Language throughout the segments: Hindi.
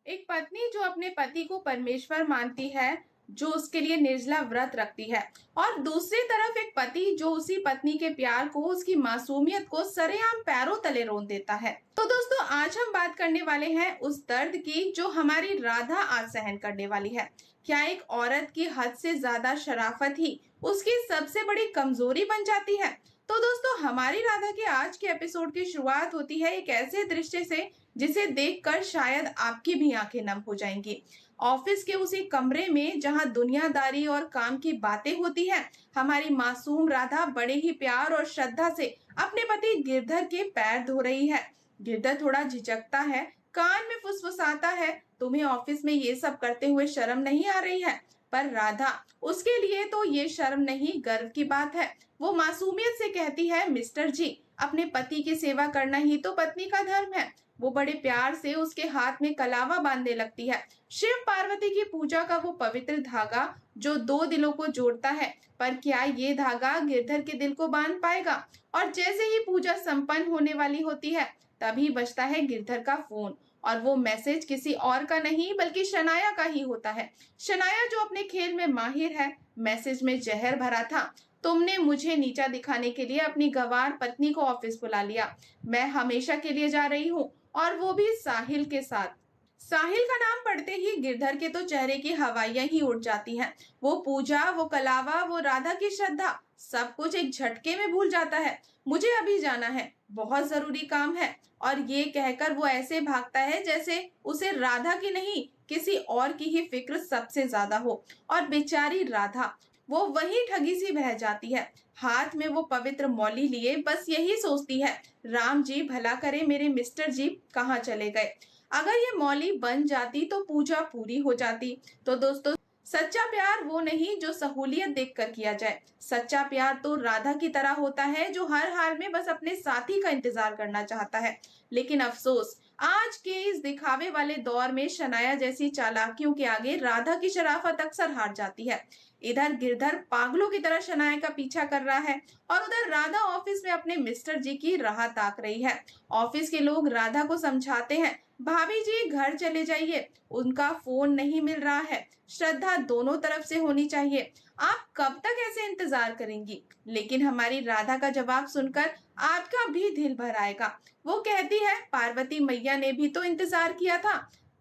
एक पत्नी जो अपने पति को परमेश्वर मानती है, जो उसके लिए निर्जला व्रत रखती है, और दूसरी तरफ एक पति जो उसी पत्नी के प्यार को, उसकी मासूमियत को सरेआम पैरों तले रोन देता है। तो दोस्तों, आज हम बात करने वाले हैं उस दर्द की जो हमारी राधा आज सहन करने वाली है। क्या एक औरत की हद से ज्यादा शराफत ही उसकी सबसे बड़ी कमजोरी बन जाती है? तो दोस्तों, हमारी राधा के आज के एपिसोड की शुरुआत होती है एक ऐसे दृश्य से जिसे देखकर शायद आपकी भी आंखें नम हो जाएंगी। ऑफिस के उसी कमरे में जहां दुनियादारी और काम की बातें होती हैं, हमारी मासूम राधा बड़े ही प्यार और श्रद्धा से अपने पति गिरधर के पैर धो रही है। गिरधर थोड़ा झिझकता है, कान में फुसफुसाता है, तुम्हें ऑफिस में ये सब करते हुए शर्म नहीं आ रही है? पर राधा, उसके लिए तो ये शर्म नहीं, गर्व की बात है। वो मासूमियत से कहती है, मिस्टर जी, अपने पति की सेवा करना ही तो पत्नी का धर्म है। वो बड़े प्यार से उसके हाथ में कलावा बांधने लगती है। शिव पार्वती की पूजा का वो पवित्र धागा जो दो दिलों को जोड़ता है। पर क्या ये धागा गिरधर के दिल को बांध पाएगा? और जैसे ही पूजा संपन्न होने वाली होती है, तभी बजता है गिरधर का फोन। और वो मैसेज किसी और का नहीं बल्कि शनाया का ही होता है। शनाया जो अपने खेल में माहिर है। मैसेज में जहर भरा था, तुमने मुझे नीचा दिखाने के लिए अपनी गंवार पत्नी को ऑफिस बुला लिया। मैं हमेशा के लिए जा रही हूँ, और वो भी साहिल के साथ। साहिल का नाम पढ़ते ही गिरधर के तो चेहरे की हवाइयां ही उड़ जाती हैं। वो पूजा, वो कलावा, वो राधा की श्रद्धा, सब कुछ एक झटके में भूल जाता है। मुझे अभी जाना है, बहुत जरूरी काम है। और ये कहकर वो ऐसे भागता है जैसे उसे राधा की नहीं, किसी और की ही फिक्र सबसे ज्यादा हो। और बेचारी राधा, वो वही ठगी सी बह जाती है। हाथ में वो पवित्र मौली लिए बस यही सोचती है, राम जी भला करे मेरे मिस्टर जी कहाँ चले गए। अगर ये मौली बन जाती तो पूजा पूरी हो जाती। तो दोस्तों, सच्चा प्यार वो नहीं जो सहूलियत देखकर किया जाए। सच्चा प्यार तो राधा की तरह होता है, जो हर हाल में बस अपने साथी का इंतजार करना चाहता है। लेकिन अफसोस, आज के इस दिखावे वाले दौर में शनाया जैसी चालाकियों के आगे राधा की शराफत अक्सर हार जाती है। इधर गिरधर पागलों की तरह शनाया का पीछा कर रहा है, और उधर राधा ऑफिस में अपने मिस्टर जी की राह ताक रही है। ऑफिस के लोग राधा को समझाते हैं, भाभी जी घर चले जाइए, उनका फोन नहीं मिल रहा है। श्रद्धा दोनों तरफ से होनी चाहिए, आप कब तक ऐसे इंतजार करेंगी? लेकिन हमारी राधा का जवाब सुनकर आपका भी दिल भर आएगा। वो कहती है, पार्वती मैया ने भी तो इंतजार किया था,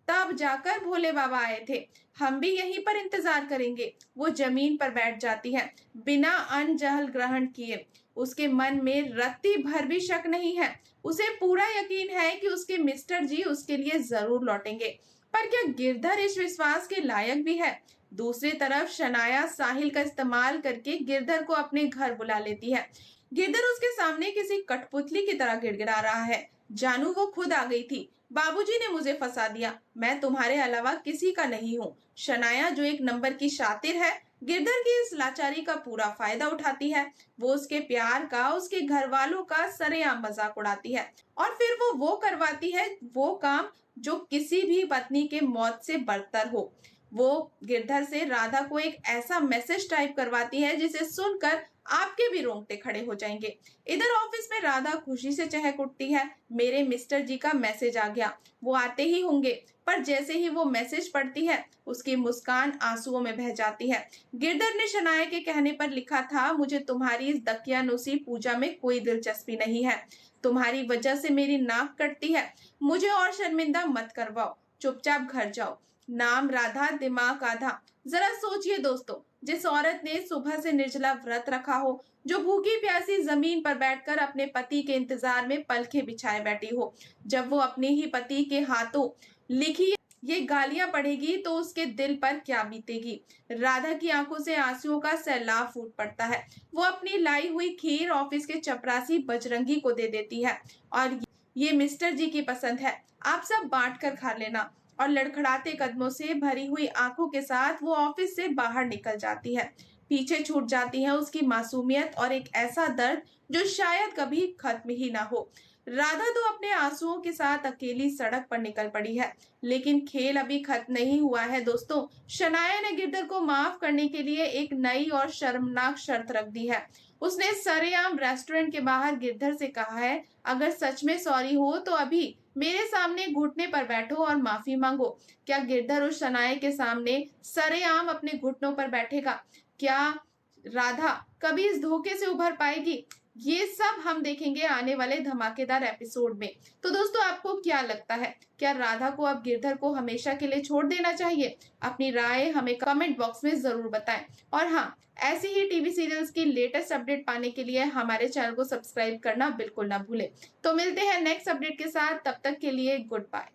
तब जाकर भोले बाबा आए थे, हम भी यहीं पर इंतजार करेंगे। वो जमीन पर बैठ जाती है, बिना अन्न जल ग्रहण किए। उसके मन में रत्ती भर भी शक नहीं है। उसे पूरा यकीन है कि उसके मिस्टर जी उसके लिए जरूर लौटेंगे। पर क्या गिरधर इस विश्वास के लायक भी है? दूसरी तरफ शनाया साहिल का इस्तेमाल करके गिरधर को अपने घर बुला लेती है। गिरधर उसके सामने किसी कठपुतली की तरह गिड़गिड़ा रहा है, जानू वो खुद आ गई थी, बाबूजी ने मुझे फंसा दिया, मैं तुम्हारे अलावा किसी का नहीं हूँ। शनाया जो एक नंबर की शातिर है, गिरधर की इस लाचारी का पूरा फायदा उठाती है। वो उसके प्यार का, उसके घर वालों का सरेआम मजाक उड़ाती है, और फिर वो करवाती है वो काम जो किसी भी पत्नी के मौत से बदतर हो। वो गिरधर से राधा को एक ऐसा मैसेज टाइप करवाती है जिसे सुनकर आपके भी रोंगटे खड़े हो जाएंगे। इधर ऑफिस में राधा खुशी से चहक उठती है, मेरे मिस्टर जी का मैसेज आ गया, वो आते ही होंगे। पर जैसे ही वो मैसेज पढ़ती है, उसकी मुस्कान आंसुओं में बह जाती है। गिरधर ने शनाया के कहने पर लिखा था, मुझे तुम्हारी इस दकियानुसी पूजा में कोई दिलचस्पी नहीं है, तुम्हारी वजह से मेरी नाक कटती है, मुझे और शर्मिंदा मत करवाओ, चुपचाप घर जाओ। नाम राधा, दिमाग आधा। जरा सोचिए दोस्तों, जिस औरत ने सुबह से निर्जला व्रत रखा हो, जो भूखी प्यासी जमीन पर बैठकर अपने पति के इंतजार में पलके बिछाए बैठी हो, जब वो अपने ही पति के हाथों लिखी ये गालियां पढ़ेगी तो उसके दिल पर क्या बीतेगी। राधा की आंखों से आंसुओं का सैलाब फूट पड़ता है। वो अपनी लाई हुई खीर ऑफिस के चपरासी बजरंगी को दे देती है, और ये मिस्टर जी की पसंद है, आप सब बांट कर खा लेना। और लड़खड़ाते कदमों से भरी हुई आंखों के साथ वो ऑफिस से बाहर निकल जाती है। पीछे छूट जाती है उसकी मासूमियत और एक ऐसा दर्द जो शायद कभी खत्म ही ना हो। राधा तो अपने आंसुओं के साथ अकेली सड़क पर निकल पड़ी है, लेकिन खेल अभी खत्म नहीं हुआ है दोस्तों। शनाया ने गिरधर को माफ करने के लिए एक नई और शर्मनाक शर्त रख दी है। उसने सरेआम रेस्टोरेंट के बाहर गिरधर से कहा है, अगर सच में सॉरी हो तो अभी मेरे सामने घुटने पर बैठो और माफी मांगो। क्या गिरधर उस शनाये के सामने सरेआम अपने घुटनों पर बैठेगा? क्या राधा कभी इस धोखे से उभर पाएगी? ये सब हम देखेंगे आने वाले धमाकेदार एपिसोड में। तो दोस्तों, आपको क्या लगता है, क्या राधा को अब गिरधर को हमेशा के लिए छोड़ देना चाहिए? अपनी राय हमें कमेंट बॉक्स में जरूर बताएं। और हाँ, ऐसी ही टीवी सीरियल्स की लेटेस्ट अपडेट पाने के लिए हमारे चैनल को सब्सक्राइब करना बिल्कुल ना भूलें। तो मिलते हैं नेक्स्ट अपडेट के साथ, तब तक के लिए गुड बाय।